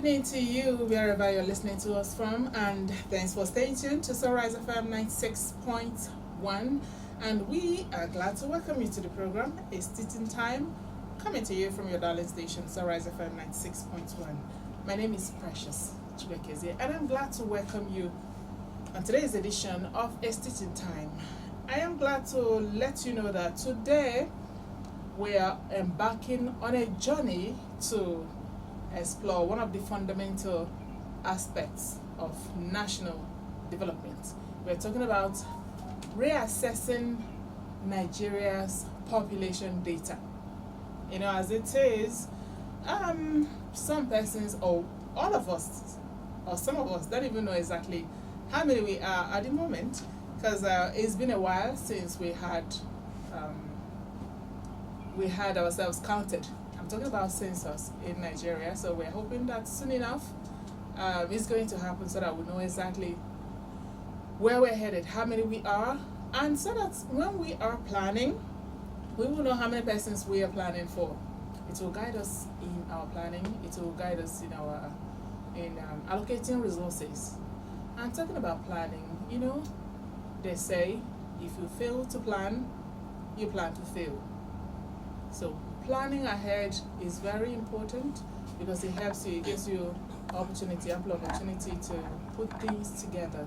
evening to you, wherever you're listening to us from, and thanks for staying tuned to Sunrise FM 96.1. And we are glad to welcome you to the program. It's Teaching Time, coming to you from your darling station, Sunrise FM 96.1. My name is Precious Chibekeze, and I'm glad to welcome you on today's edition of It's Teaching Time. I am glad to let you know that today we are embarking on a journey to explore one of the fundamental aspects of national development. We're talking about reassessing Nigeria's population data. You know, as it is, some persons or all of us, or some of us, don't even know exactly how many we are at the moment, because it's been a while since we had ourselves counted. I'm talking about census in Nigeria, so we're hoping that soon enough it's going to happen so that we know exactly where we're headed, how many we are, and so that when we are planning, we will know how many persons we are planning for. It will guide us in our planning. It will guide us in our allocating resources. And talking about planning, you know, they say if you fail to plan, you plan to fail. So planning ahead is very important because it helps you, it gives you ample opportunity to put things together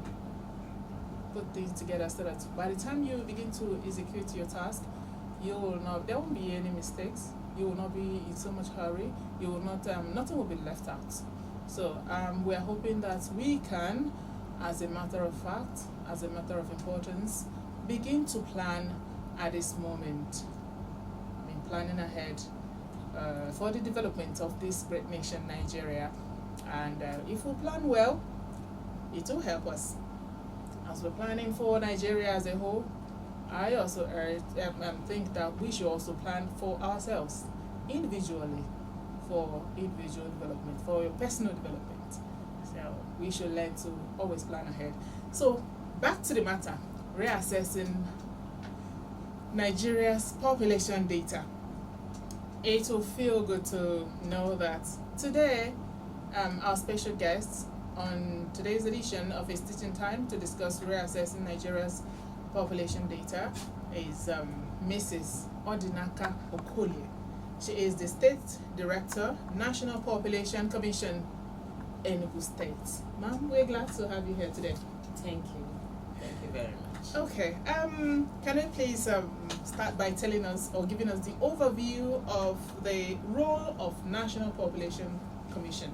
so that by the time you begin to execute your task, there won't be any mistakes, you will not be in so much hurry, you will not, nothing will be left out. So we're hoping that we can, as a matter of fact, as a matter of importance, begin to plan at this moment. Planning ahead for the development of this great nation, Nigeria. And if we plan well, it will help us. As we're planning for Nigeria as a whole, I also think that we should also plan for ourselves, individually, for individual development, for your personal development. So we should learn to always plan ahead. So back to the matter, reassessing Nigeria's population data. It will feel good to know that today our special guest on today's edition of It's Teaching Time to discuss reassessing Nigeria's population data is Mrs. Odinaka Okolie. She is the State Director, National Population Commission, Enugu State. Ma'am, we're glad to have you here today. Thank you. Thank you very much. Okay, can you please start by telling us or giving us the overview of the role of National Population Commission?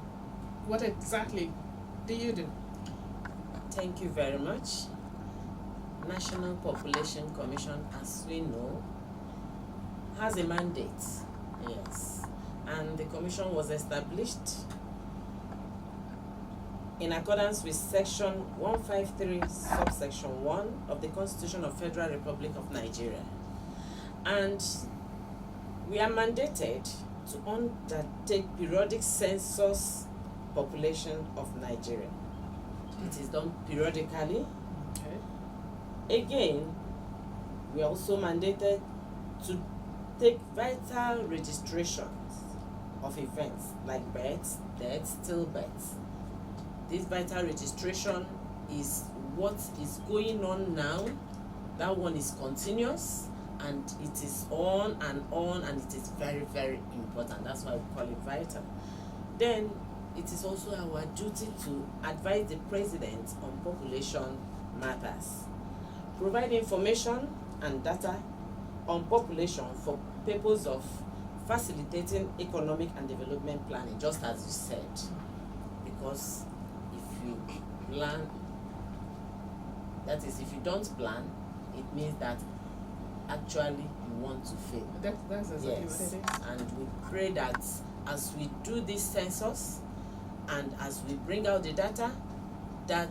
What exactly do you do? Thank you very much. National Population Commission, as we know, has a mandate, yes, and the commission was established in accordance with Section 153, subsection 1 of the Constitution of Federal Republic of Nigeria. And we are mandated to undertake periodic census population of Nigeria. It is done periodically. Okay. Again, we are also mandated to take vital registrations of events like births, deaths, stillbirths. This vital registration is what is going on now. That one is continuous and it is on, and it is very, very important. That's why we call it vital. Then it is also our duty to advise the President on population matters, provide information and data on population for purpose of facilitating economic and development planning, just as you said. Because if you plan, that is, if you don't plan, it means that actually you want to fail. That's exactly yes. what it is. And we pray that as we do this census and as we bring out the data, that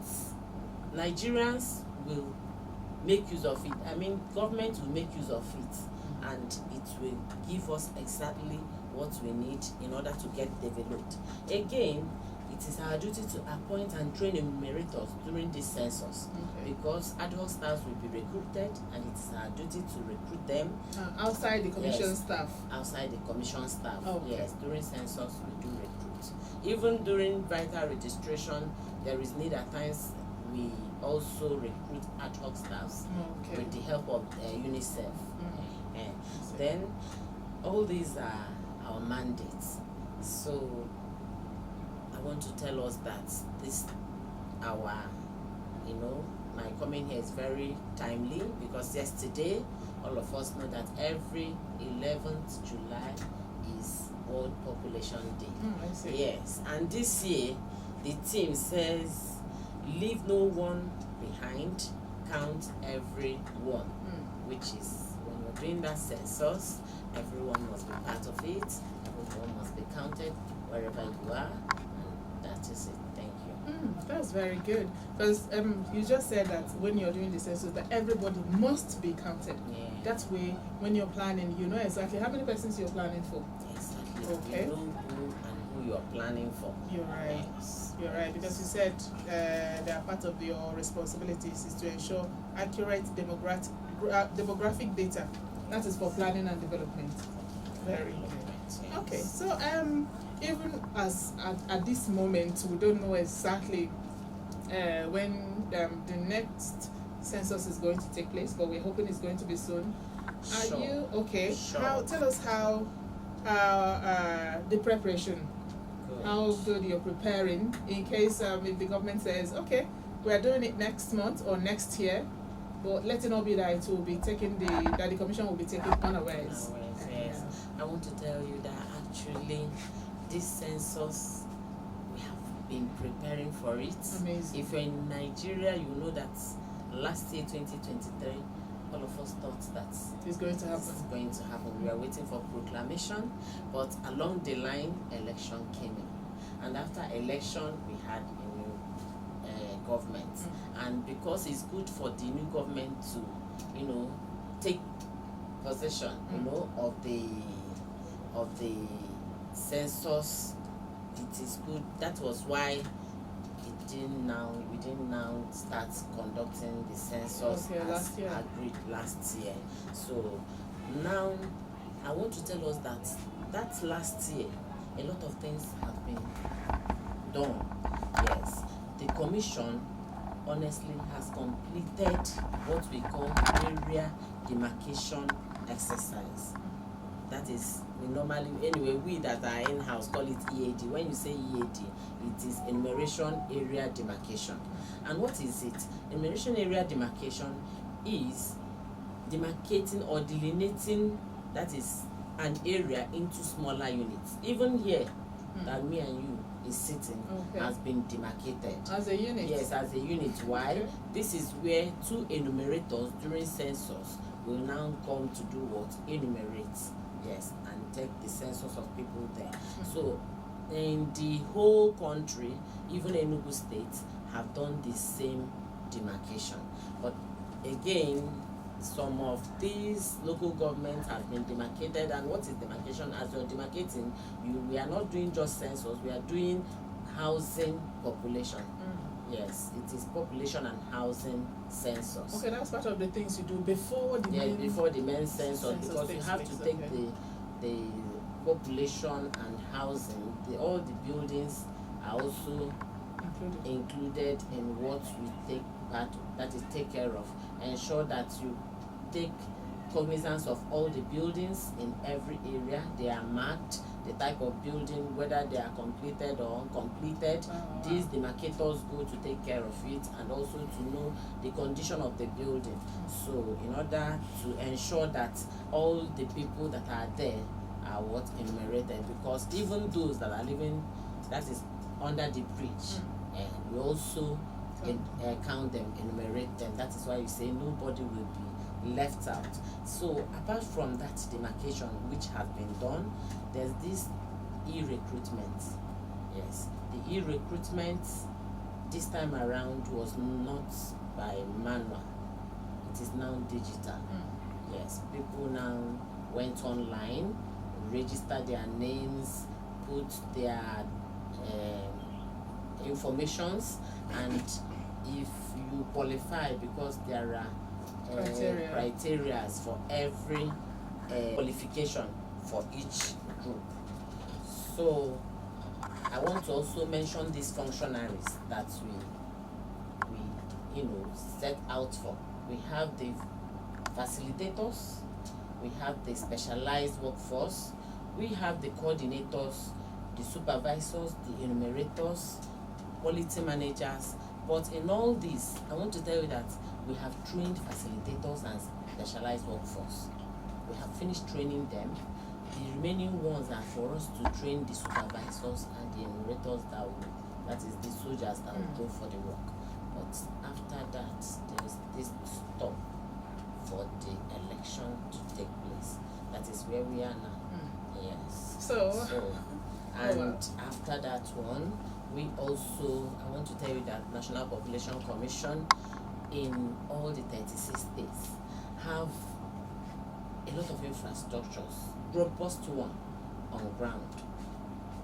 Nigerians will make use of it. I mean, government will make use of it, and it will give us exactly what we need in order to get developed. Again, it is our duty to appoint and train enumerators during this census, because ad hoc staffs will be recruited, and it is our duty to recruit them outside the commission staff. Outside the commission staff. Okay. Yes, during census we do recruit. Even during vital registration, there is need at times. We also recruit ad hoc staffs with the help of UNICEF. Then all these are our mandates. So I want to tell us that this my coming here is very timely, because yesterday all of us know that every 11th July is World Population Day. I see. Yes, and this year the theme says, leave no one behind, count everyone, which is when you're doing that census, everyone must be part of it, everyone must be counted wherever you are, and that is it. Thank you. That's very good, because you just said that when you're doing the census, that everybody must be counted. Yeah. That way, when you're planning, you know exactly how many persons you're planning for. Exactly. Okay. You know who and who you're planning for. You're right. Yes. You're right, because you said that part of your responsibilities is to ensure accurate demographic data. That is for planning and development. Very good. Yes. Okay, so even as at this moment, we don't know exactly when the next census is going to take place, but we're hoping it's going to be soon. Sure. Are you okay? Sure. Tell us how the preparation. Good. How good you're preparing in case if the government says, okay, we're doing it next month or next year, but let it not be that it will be taken that the commission will be taken unawares. Yes. I want to tell you that actually this census, we have been preparing for it. Amazing. If you're in Nigeria, you know that last year 2023, all of us thought that It's going to happen. it's going to happen. We are waiting for proclamation, but along the line, election came in, and after election, we had a new government, and because it's good for the new government to, take possession, of the census, it is good. That was why we didn't now start conducting the census as agreed last year. So now I want to tell us that last year a lot of things have been done. Yes, the commission honestly has completed what we call area demarcation exercise. That is, we that are in-house call it EAD. When you say EAD, it is enumeration area demarcation. And what is it? Enumeration area demarcation is demarcating or delineating, that is, an area into smaller units. Even here, that me and you is sitting, has been demarcated. As a unit? Yes, as a unit. Why? Okay. This is where two enumerators during census will now come to do what? Enumerate. Yes, and take the census of people there. So in the whole country, even Enugu State have done the same demarcation. But again, some of these local governments have been demarcated. And what is demarcation? As you're demarcating, we are not doing just census, we are doing housing population. Yes, it is population and housing census. Okay, that's part of the things you do before the main census, because you have to take the population and housing. All the buildings are also included in what we take care of. Ensure that you take cognizance of all the buildings in every area. They are marked, the type of building, whether they are completed or uncompleted. These demarcators go to take care of it, and also to know the condition of the building. So in order to ensure that all the people that are there are enumerated, because even those that are living, that is under the bridge, we also count them, enumerate them. That is why you say nobody will be left out. So apart from that demarcation which has been done, there's this e-recruitment. Yes, the e-recruitment this time around was not by manual, it is now digital. Yes, people now went online, registered their names, put their informations, and if you qualify, because there are criteria for every qualification for each group. So I want to also mention these functionaries that we set out for. We have the facilitators, we have the specialized workforce, we have the coordinators, the supervisors, the enumerators, quality managers. But in all this, I want to tell you that we have trained facilitators and specialized workforce. We have finished training them. The remaining ones are for us to train the supervisors and the enumerators that is the soldiers that will go for the work. But after that, there is this stop for the election to take place. That is where we are now. Yes. So and after that one, we also, I want to tell you that National Population Commission in all the 36 states have a lot of infrastructures, robust one on ground.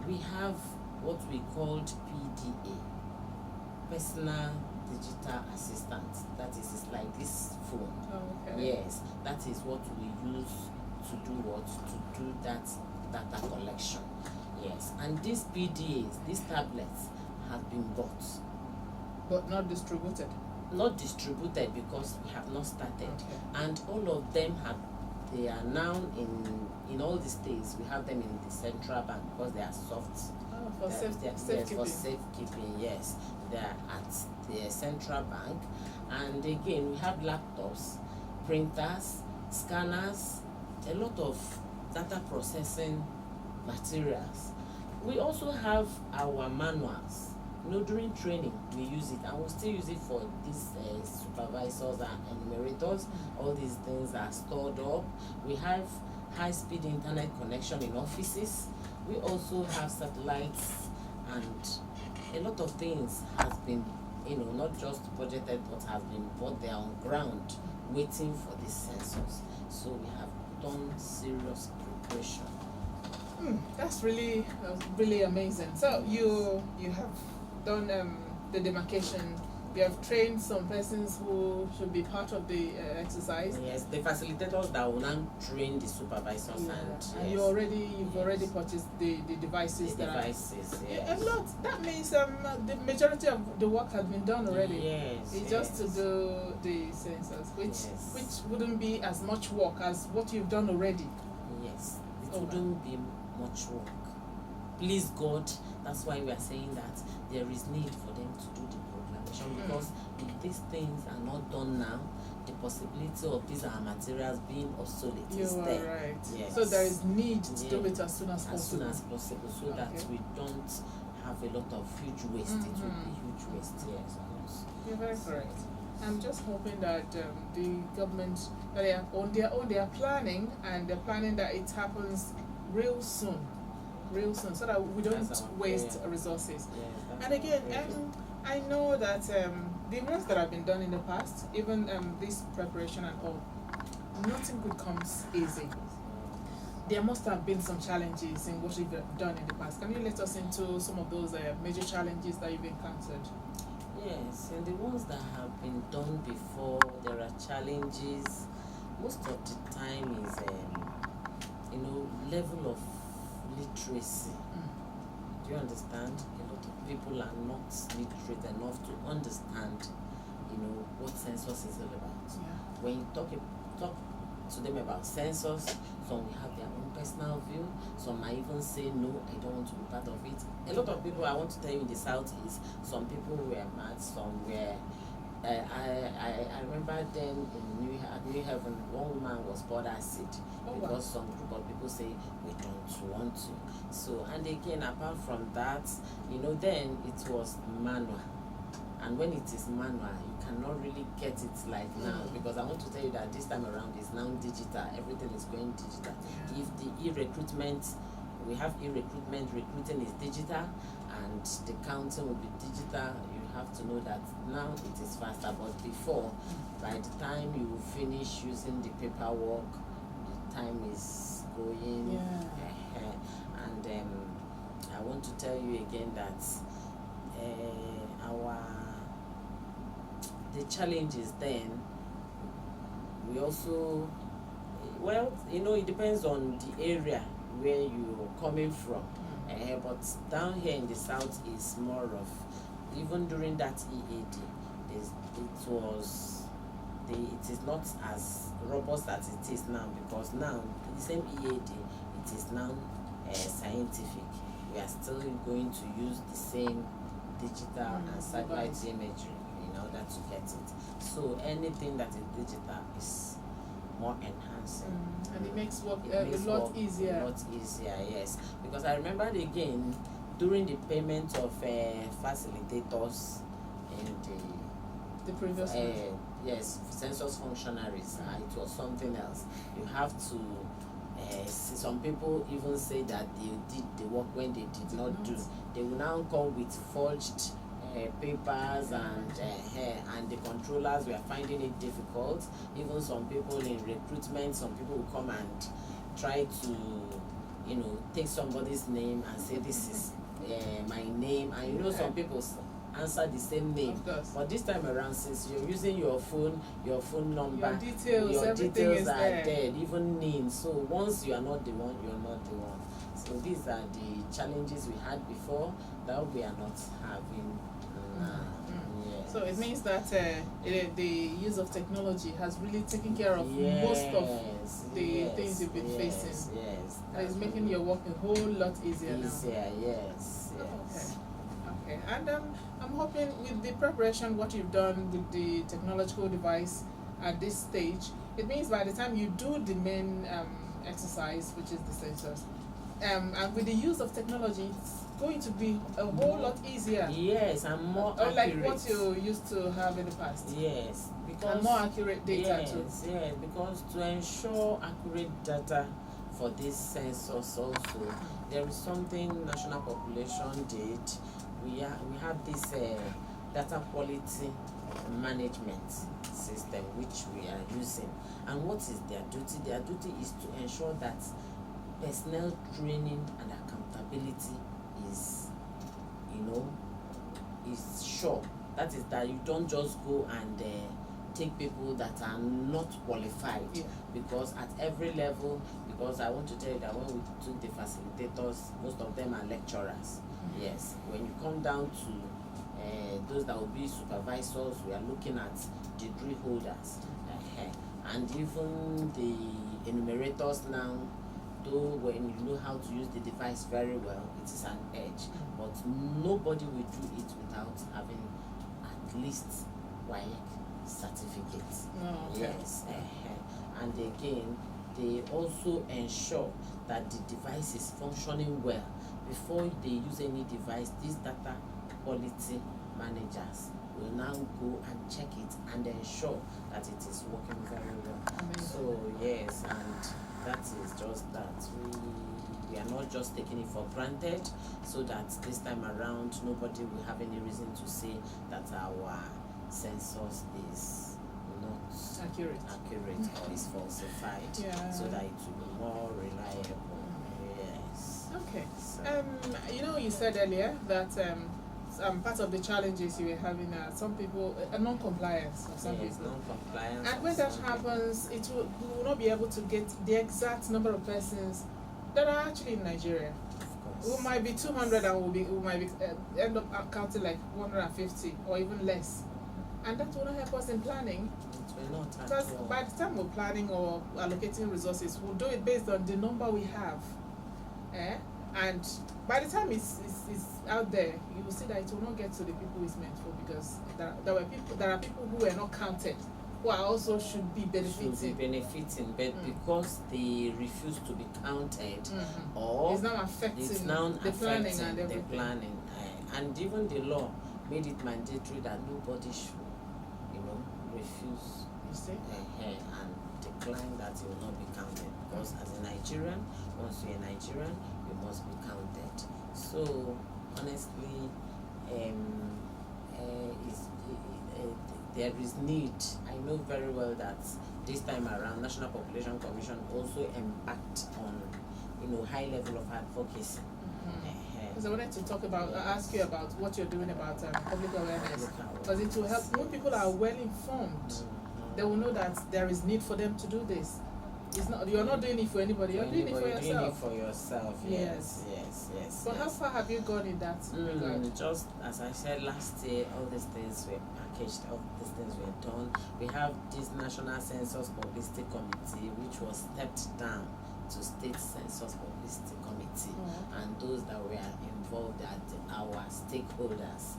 We have what we called PDA, Personal Digital Assistant. That is, it's like this phone. Oh, okay. Yes, that is what we use to do what? To do that data collection. Yes, and these PDAs, these tablets, have been bought. But not distributed. Not distributed because we have not started. Okay. And all of them they are now in all the states. We have them in the central bank because they are soft. Oh, for Yes, safekeeping. for safekeeping, yes. They are at the central bank. And again, we have laptops, printers, scanners, a lot of data processing materials. We also have our manuals. During training we use it, and we'll still use it for these supervisors and enumerators. All these things are stored up. We have high-speed internet connection in offices. We also have satellites, and a lot of things has been, not just budgeted, but has been brought there on ground, waiting for this census. So we have done serious preparation. That's really amazing. So you have done the demarcation. You have trained some persons who should be part of the exercise. Yes, the facilitators that will now train the supervisors And you've already purchased the devices the that devices. are Yes. a lot. That means the majority of the work has been done already. Yes. It's just to do the census, which wouldn't be as much work as what you've done already. Yes, it wouldn't be much work. Please God, that's why we are saying that there is need for them to do the proclamation, because if these things are not done now, the possibility of these our materials being obsolete is there. Right. Yes. So there is need to do it as soon as possible. As soon as possible, so that we don't have a lot of huge waste. It will be huge waste, yes. You're very correct. I'm just hoping that the government, they are planning, and they're planning that it happens real soon, so that we don't waste resources. Yes, and again, I know that the work that have been done in the past, even this preparation and all, nothing good comes easy. There must have been some challenges in what you've done in the past. Can you let us into some of those major challenges that you've encountered? Yes, and the ones that have been done before, there are challenges. Most of the time is, level of literacy. Do you understand? A lot of people are not literate enough to understand, what census is all about. Yeah. When you talk to them about census, some will have their own personal view. Some might even say, no, I don't want to be part of it. A lot of people, I want to tell you, in the South is, some people were mad, some were. I remember then in New Haven, one woman was poured acid because some group of people say we don't want to. So, and again, apart from that, then it was manual. And when it is manual, you cannot really get it like now, because I want to tell you that this time around is now digital. Everything is going digital. If the e-recruitment, we have e-recruitment, recruiting is digital, and the counting will be digital. You have to know that now it is faster. But before, by the time you finish using the paperwork, the time is going. And I want to tell you again that our the challenges then, we also, well, it depends on the area where you're coming from. But down here in the south is more of, even during that EAD, it is not as robust as it is now, because now the same EAD, it is now scientific. We are still going to use the same digital and satellite imagery in order to get it. So anything that is digital is more enhancing. And it makes work It a lot easier. A lot easier, yes. Because I remembered again during the payment of facilitators and The previous one. yes, census functionaries, it was something else. You have to see, some people even say that they did the work when they did not do. They will now come with forged papers, and the controllers were finding it difficult. Even some people in recruitment, some people will come and try to take somebody's name and say this is my name, and some people answer the same name. But this time around, since you're using your phone number, your details are there. there, even names. So once you are not the one, you're not the one. So these are the challenges we had before that we are not having now. Yes. So it means that the use of technology has really taken care of most of the things you've been facing. Yes. And it's making your work a whole lot easier now. Yes. Okay. And I'm hoping with the preparation, what you've done with the technological device at this stage, it means by the time you do the main exercise, which is the census, and with the use of technology, it's going to be a whole lot easier. Yes, and more accurate. Like what you used to have in the past. Yes, because and more accurate data too. Yes, because to ensure accurate data for this census also, there is something National Population did. We have this data quality management system which we are using. And what is their duty? Their duty is to ensure that personnel training and accountability is sure. That is, that you don't just go and take people that are not qualified. Because at every level, because I want to tell you that when we took the facilitators, most of them are lecturers. Yes, when you come down to those that will be supervisors, we are looking at degree holders, and even the enumerators now. Though when you know how to use the device very well, it is an edge. But nobody will do it without having at least WAEC certificate. Yes. And again, they also ensure that the device is functioning well. Before they use any device, these data quality managers will now go and check it and ensure that it is working very well. So yes, and that is just that. We are not just taking it for granted, so that this time around nobody will have any reason to say that our census is not accurate or is falsified, so that it will be more reliable. Yes. Okay. So. You said earlier that part of the challenges you were having are some people non-compliance of some people. Non-compliance. And when that happens, we will not be able to get the exact number of persons that are actually in Nigeria. Of course. We might be 200 and we might end up counting like 150 or even less. And that will not help us in planning. It will not. Because by the time we're planning or allocating resources, we'll do it based on the number we have. And by the time it's out there, you will see that it will not get to the people it's meant for, because there are people who were not counted, who are also should be benefiting. But because they refuse to be counted, or it's now affecting the planning and everything. And even the law made it mandatory that nobody should, refuse and decline that it will not be counted. Because as a Nigerian, once you're a Nigerian, you must be counted. So honestly, there is need. I know very well that this time around, National Population Commission also embarked on, high level of advocacy. because I wanted to talk about, ask you about what you're doing about public awareness, because it will help when people are well informed. They will know that there is need for them to do this. It's not, you're not doing it for anybody, you're doing it for yourself. Doing it for yourself, yes. So how far have you gone in that regard? Just as I said last year, all these things were packaged, all these things were done. We have this National Census Publicity Committee, which was stepped down to State Census Publicity Committee, and those that were involved are our stakeholders,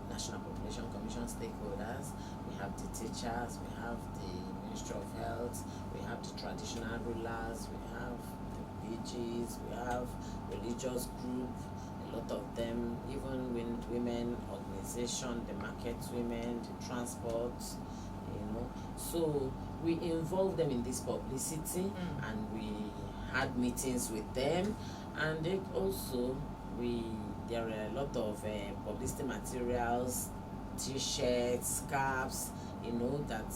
National Population Commission stakeholders. We have the teachers, we have the Ministry of Health, we have the traditional rulers, we have the PGs, we have religious group, a lot of them, even women organization, the market women, the transport, So we involve them in this publicity, and we had meetings with them, and they also there are a lot of publicity materials, t-shirts, scarves, that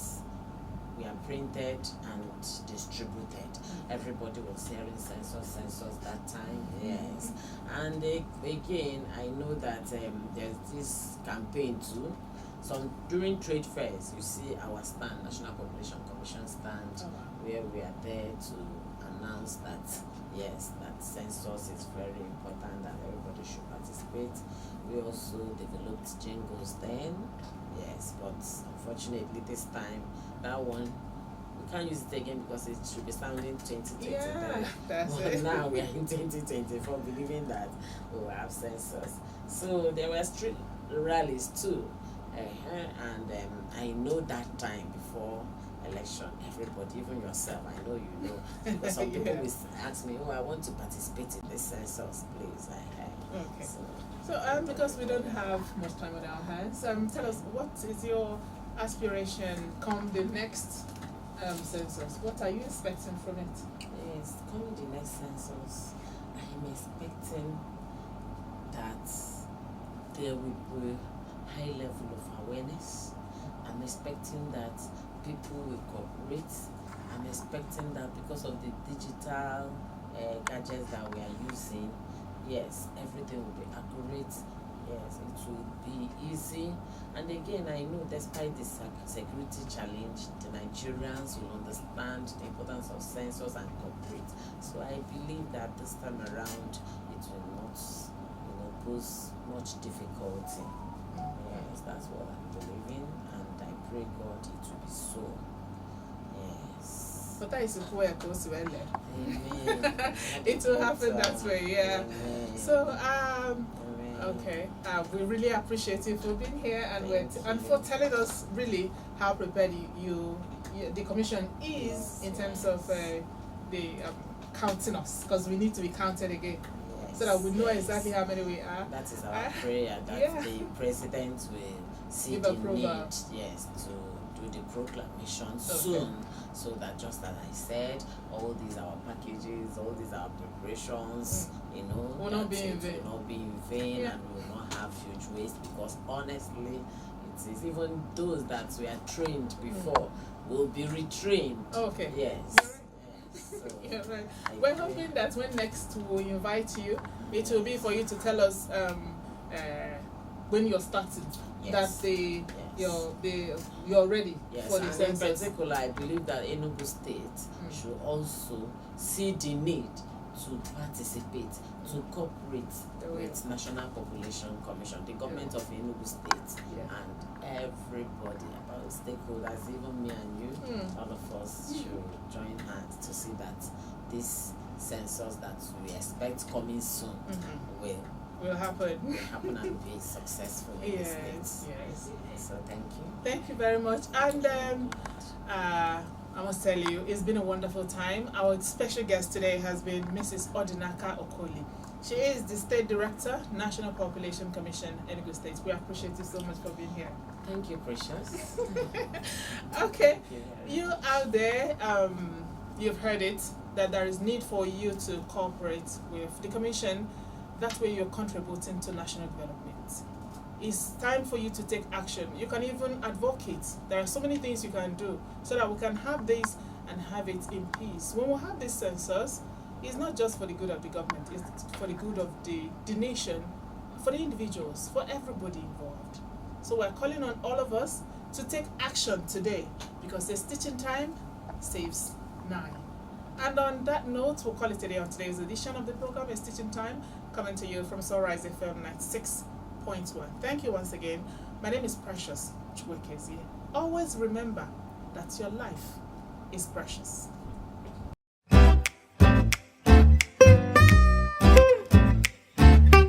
we are printed and distributed. Everybody was hearing census that time, yes. And again, I know that there's this campaign too. So during trade fairs, you see our stand, National Population Commission stand, where we are there to announce that yes, that census is very important and everybody should participate. We also developed jingles then, yes, but unfortunately this time, that one, we can't use it again because it should be sounding 2023. Yeah, that's but it. now we are in 2024, believing that we will have census. So there were street rallies too, and I know that time before election, everybody, even yourself, I know you know, because some people will ask me, I want to participate in the census, please. Okay. So because we don't have much time on our hands, tell us, what is your aspiration come the next census? What are you expecting from it? Yes, coming the next census, I'm expecting that there will be high level of awareness. I'm expecting that people will cooperate. I'm expecting that because of the digital gadgets that we are using, yes, everything will be accurate. Yes, it will be easy. And again, I know despite the security challenge, the Nigerians will understand the importance of census and cooperate. So I believe that this time around, it will not, pose much difficulty. Yes, that's what I'm believing, and I pray God it will be so. Yes. But that is where it goes well. Amen. It will happen that way, yeah. Amen. So Amen. okay, we really appreciate you for being here and Thank you. for telling us really how prepared the commission is in terms of the counting us, because we need to be counted again. Yes, So that we know yes. exactly how many we are. That is our prayer, that yeah. the president will see Give the approval. need, yes, to do the proclamation soon, so that just as I said, all these our packages, all these our preparations, Will not be in vain. will not be in vain, Yeah. and we will not have huge waste, because honestly, it is even those that we are trained before will be retrained. Okay. Yes. You're right. Yes. So Yeah, right. I We're pray. hoping that when next we invite you, it will be for you to tell us when you're starting, Yes. that you're ready Yes, for the and in census. particular, I believe that Enugu State should also see the need to participate, to cooperate with National Population Commission, the government of Enugu State, and everybody, about stakeholders, even me and you, all of us should join hands to see that this census that we expect coming soon will happen. and be successful in the state. Yes. So thank you. Thank you very much. And I must tell you, it's been a wonderful time. Our special guest today has been Mrs. Odinaka Okoli. She is the State Director, National Population Commission, Enugu State. We appreciate you so much for being here. Thank you, Precious. Okay, Thank you. you out there, you've heard it, that there is need for you to cooperate with the Commission. That way you're contributing to national development. It's time for you to take action. You can even advocate. There are so many things you can do so that we can have this and have it in peace. When we have this census, It's not just for the good of the government, it's for the good of the nation, for the individuals, for everybody involved. So we're calling on all of us to take action today, because the stitching time saves 9. And on that note, we'll call it a day on today's edition of the program, A Stitching Time, coming to you from Sunrise FM 96.1. Thank you once again. My name is Precious Chukwuekezie. Always remember that your life is precious.